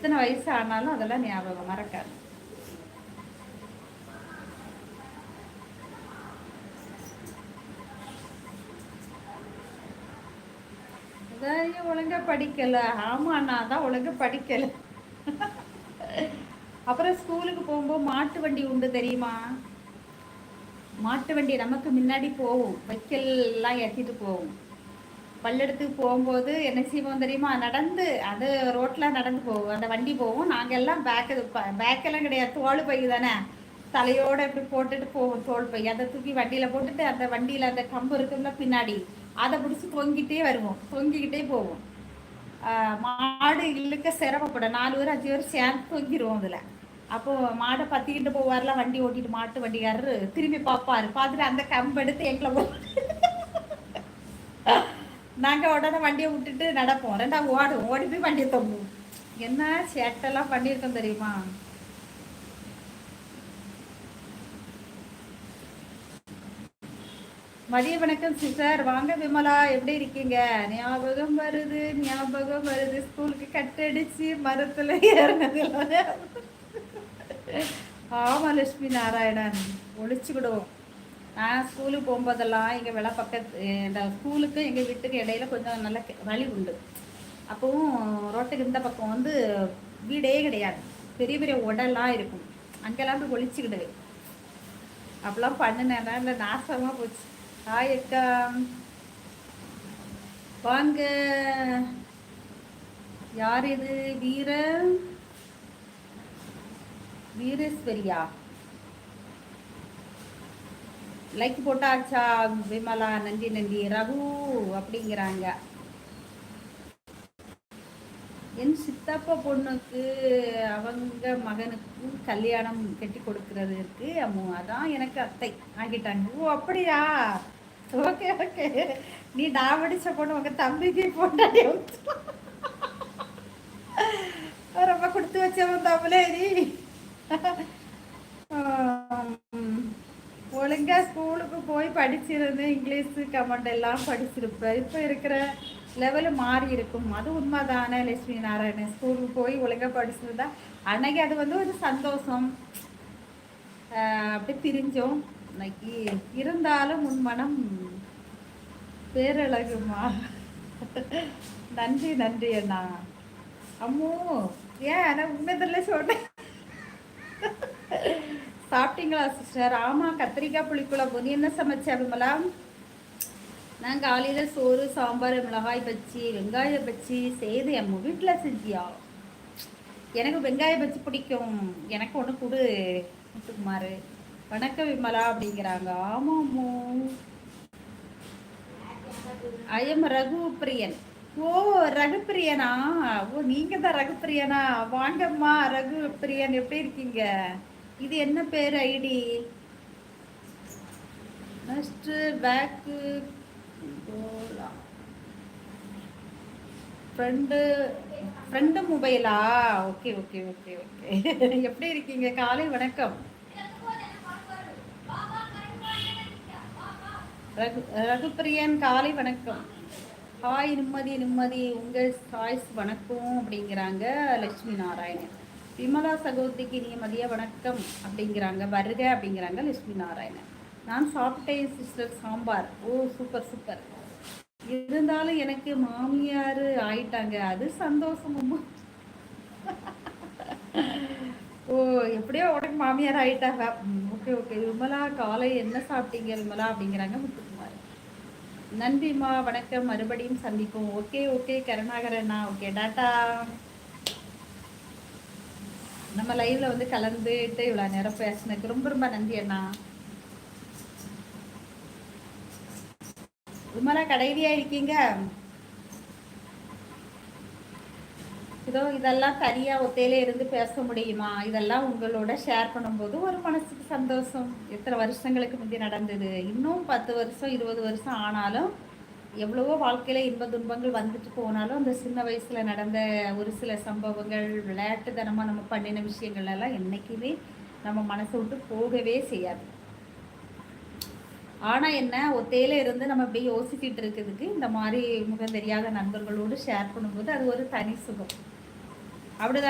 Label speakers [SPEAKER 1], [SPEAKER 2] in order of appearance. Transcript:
[SPEAKER 1] எத்தனை வயசு ஆனாலும் அதெல்லாம் ஞாபகம் மறக்காது. ஒழுங்கா படிக்கல. ஆமா, நான் தான் ஒழுங்கா படிக்கல. அப்புறம் ஸ்கூலுக்கு போகும்போது மாட்டு வண்டி உண்டு தெரியுமா? மாட்டு வண்டி நமக்கு முன்னாடி போகும், வைக்கல் எல்லாம் ஏற்றிட்டு போகும். பல்லெடுத்துக்கு போகும்போது என்ன செய்வோம் தெரியுமா? நடந்து அது ரோட்ல நடந்து போகும், அந்த வண்டி போகும். நாங்கள் எல்லாம் பேக்கெல்லாம் கிடையாது, தோல் பை தானே, தலையோட இப்படி போட்டுட்டு போவோம். தோல் பை அதை தூக்கி வண்டியில போட்டுட்டு அந்த வண்டியில அந்த கம்பு இருக்குல்ல பின்னாடி, அதை பிடிச்சி தொங்கிட்டே வருவோம், தொங்கிக்கிட்டே போவோம். மாடு இழுக்க சிரமப்படும், 4 பேர் 5 பேர் சேர்ந்து தொங்கிடுவோம் அதில். அப்போ மாடை பத்திக்கிட்டு போவார்ல வண்டி ஓட்டிட்டு, மாட்டு வண்டிக்காரரு திரும்பி பார்ப்பாரு, பார்த்துட்டு அந்த கம்பு எடுத்து எங்களை நாங்க உடனே வண்டியை விட்டுட்டு நடப்போம், ரெண்டாவது ஓடும், ஓடி போய் வண்டியை தொங்குவோம். என்ன சேட்டெல்லாம் பண்ணியிருக்கோம் தெரியுமா? மதிய வணக்கம் சிஸ்டர், வாங்க விமலா, எப்படி இருக்கீங்க? ஞாபகம் வருது, ஞாபகம் வருது, ஸ்கூலுக்கு கட்டடிச்சு மரத்துல ஏறினது. ஆமா லட்சுமி நாராயணன், ஒழிச்சுக்கிடுவோம். நான் ஸ்கூலுக்கு போகும்போதெல்லாம் எங்கள் வேலை பக்கத்து இந்த ஸ்கூலுக்கு எங்கள் வீட்டுக்கு இடையில கொஞ்சம் நல்ல வழி உண்டு. அப்போவும் ரோட்டுக்கு இந்த பக்கம் வந்து வீடே கிடையாது, பெரிய பெரிய உடலாம் இருக்கும், அங்கெல்லாம் போய் ஒழிச்சுக்கிடுவேன். அப்பெல்லாம் பண்ணினேன்னா இல்லை நாசமாக போச்சு. ஹாய் அக்கா, வாங்க. யார் இது? வீரேஸ்வரியா? லைக் போட்டாச்சா விமலா? நன்றி நன்றி. ரகு அப்படிங்கிறாங்க, என் சித்தப்பா பொண்ணுக்கு அவங்க மகனுக்கும் கல்யாணம் கட்டி கொடுக்கறது இருக்கு அம்மு, அதான் எனக்கு அத்தை ஆகிட்டாங்க. ஓ அப்படியா? Okay okay. நீ டாவடிச்ச பொண்ணு உங்க தம்பிக்கு போட்டாடி, ரொம்ப கொடுத்து வச்சவன் தமிழே நீ. ஒழுங்கா ஸ்கூலுக்கு போய் படிச்சிருந்து இங்கிலீஷு கமெண்ட் எல்லாம் படிச்சிருப்பேன். இப்போ இருக்கிற லெவலு மாறி இருக்கும், அது உண்மைதானே லட்சுமி நாராயணன்? ஸ்கூலுக்கு போய் ஒழுங்கா படிச்சிருந்தா அன்னைக்கு அது வந்து ஒரு சந்தோஷம். அப்படி பிரிஞ்சோம் இன்னைக்கு, இருந்தாலும் உன் மனம் பேரழகுமா. நன்றி நன்றி அண்ணா. அம்மு ஏன் ஆனால் உண்மைதில்ல சொன்னேன். சாப்பிட்டீங்களா சிஸ்டர்? ஆமாம், கத்திரிக்காய் புளிக்குழம்பு. நீ என்ன சமைச்சா விமலா? நான் காலையில் சோறு, சாம்பார், மிளகாய் பச்சி, வெங்காய பச்சி செய்து அம்மு வீட்டில் செஞ்சியா? எனக்கு வெங்காய பச்சி பிடிக்கும், எனக்கு ஒன்று கொடு முத்துக்குமார். வணக்கம் விமலா அப்படிங்கிறாங்க. ஆமாம்மோ, ஐயம் ரகுப்பிரியன். ஓ ரகுப்பிரியனா? ஓ நீங்கள் தான் ரகுப்பிரியனா? வாங்கம்மா ரகுப்பிரியன், எப்படி இருக்கீங்க? இது என்ன பேர் ஐடி? நெக்ஸ்ட் பேக்கு ஃப்ரெண்டு மொபைலா? Okay okay okay okay. எப்படி இருக்கீங்க? காலை வணக்கம். ரகுப்பிரியன் காலை வணக்கம். ஹாய் நிம்மதி நிம்மதி, உங்கள் சாய்ஸ் வணக்கம் அப்படிங்கிறாங்க லட்சுமி நாராயணன். விமலா சகோதரிக்கு இனிய மதிய வணக்கம் அப்படிங்கிறாங்க, வருக அப்படிங்கிறாங்க லட்சுமி நாராயணன். நான் சாப்பிட்டேன் சிஸ்டர் சாம்பார். ஓ சூப்பர் சூப்பர். இருந்தாலும் எனக்கு மாமியார் ஆயிட்டாங்க, அது சந்தோஷமும். ஓ எப்படியோ உனக்கு மாமியார் ஆயிட்டாங்க. Okay okay. விமலா காலை என்ன சாப்பிட்டீங்க விமலா அப்படிங்கிறாங்க முத்துக்குமார். நன்றிம்மா, வணக்கம், மறுபடியும் சந்திப்போம். ஓகே ஓகே கருணாகரண்ணா, ஓகே டாட்டா. நம்ம லைவ்ல வந்து கலந்துட்டு இவ்வளோ நேரம் பேசினதுக்கு ரொம்ப ரொம்ப நன்றி அண்ணா. விமலா கடைவியா இருக்கீங்க? இதோ இதெல்லாம் தனியாக ஒத்தையில இருந்து பேச முடியுமா? இதெல்லாம் உங்களோட ஷேர் பண்ணும்போது ஒரு மனசுக்கு சந்தோஷம். எத்தனை வருஷங்களுக்கு முந்தி நடந்தது, இன்னும் 10 வருஷம் 20 வருஷம் ஆனாலும் எவ்வளவோ வாழ்க்கையில் இன்ப துன்பங்கள் வந்துட்டு போனாலும் அந்த சின்ன வயசில் நடந்த ஒரு சில சம்பவங்கள், விளையாட்டுத்தனமாக நம்ம பண்ணின விஷயங்கள் எல்லாம் என்றைக்குமே நம்ம மனசை விட்டு போகவே செய்யாது. ஆனால் என்ன, ஒத்தையில இருந்து நம்ம அப்படியே யோசிச்சுட்டு இருக்கிறதுக்கு இந்த மாதிரி முகம் தெரியாத நண்பர்களோடு ஷேர் பண்ணும்போது அது ஒரு தனி சுகம். அப்படிதானே?